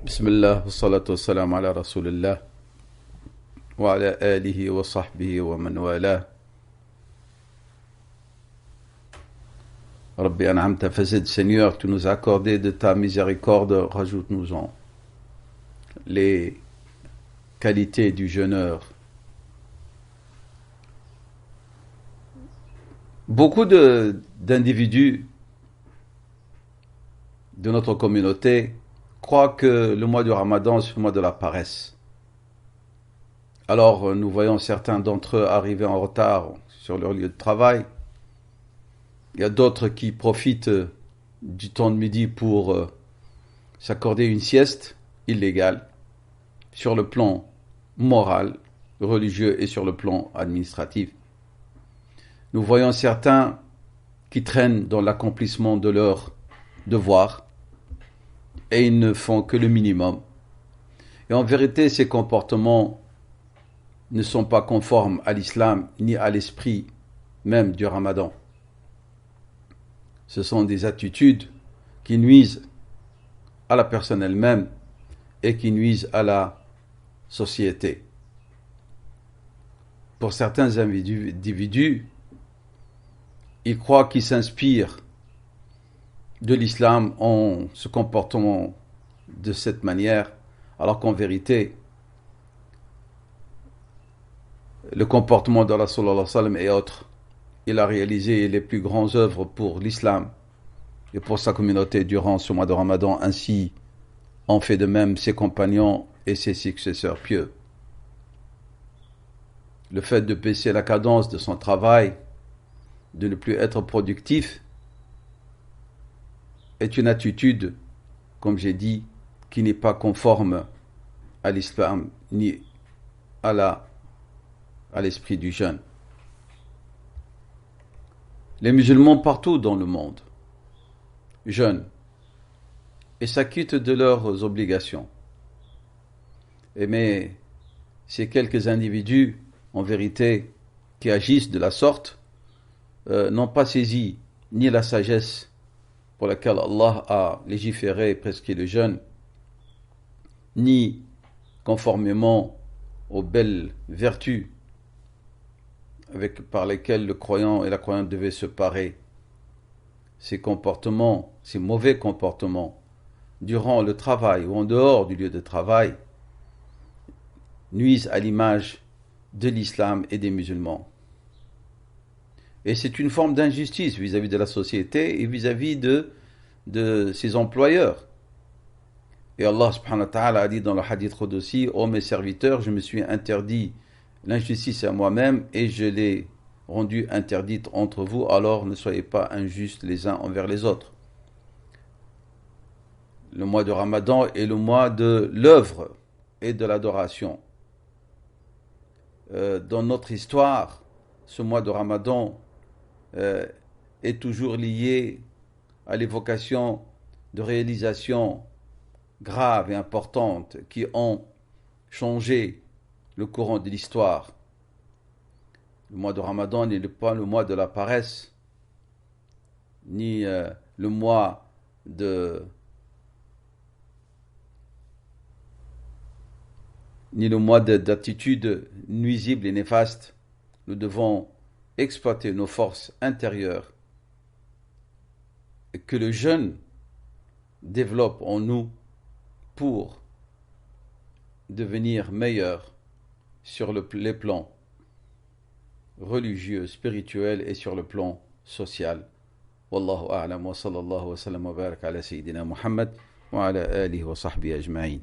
بسم الله والصلاة والسلام على رسول الله وعلى آله وصحبه ومن والاه. Rabbi an'amta fazid, Seigneur, tu nous as accordé de ta miséricorde, rajoute-nous-en les qualités du jeûneur. Beaucoup d'individus de notre communauté croient que le mois du Ramadan, c'est le mois de la paresse. Alors, nous voyons certains d'entre eux arriver en retard sur leur lieu de travail. Il y a d'autres qui profitent du temps de midi pour s'accorder une sieste illégale sur le plan moral, religieux et sur le plan administratif. Nous voyons certains qui traînent dans l'accomplissement de leurs devoirs et ils ne font que le minimum. Et en vérité, ces comportements ne sont pas conformes à l'islam ni à l'esprit même du Ramadan. Ce sont des attitudes qui nuisent à la personne elle-même et qui nuisent à la société. Pour certains individus, ils croient qu'ils s'inspirent de l'islam en se comportant de cette manière, alors qu'en vérité, le comportement d'Allah sallallahu alayhi wa sallam est autre. Il a réalisé les plus grandes œuvres pour l'islam et pour sa communauté durant ce mois de Ramadan. Ainsi en fait de même ses compagnons et ses successeurs pieux. Le fait de baisser la cadence de son travail, de ne plus être productif, est une attitude, comme j'ai dit, qui n'est pas conforme à l'islam ni à l'esprit du jeûne. Les musulmans partout dans le monde jeûnent et s'acquittent de leurs obligations. Mais ces quelques individus, en vérité, qui agissent de la sorte, n'ont pas saisi ni la sagesse pour laquelle Allah a légiféré et prescrit le jeûne, ni conformément aux belles vertus par lesquels le croyant et la croyante devaient se parer. Ces comportements, ces mauvais comportements, durant le travail ou en dehors du lieu de travail, nuisent à l'image de l'islam et des musulmans. Et c'est une forme d'injustice vis-à-vis de la société et vis-à-vis de ses employeurs. Et Allah subhanahu wa ta'ala a dit dans le hadith Qudsi: ô mes serviteurs, je me suis interdit l'injustice à moi-même et je l'ai rendue interdite entre vous, alors ne soyez pas injustes les uns envers les autres. Le mois de Ramadan est le mois de l'œuvre et de l'adoration. Dans notre histoire, ce mois de Ramadan est toujours lié à l'évocation de réalisations graves et importantes qui ont changé le courant de l'histoire. Le mois de Ramadan n'est pas le mois de la paresse, ni le mois d'attitudes nuisibles et néfastes. Nous devons exploiter nos forces intérieures que le jeûne développe en nous pour devenir meilleurs sur les plans religieux, spirituel et sur le plan social. Wallahu a'lam wa sallallahu wa sallam wa barak ala sayyidina Muhammad wa ala alihi wa sahbihi ajma'in.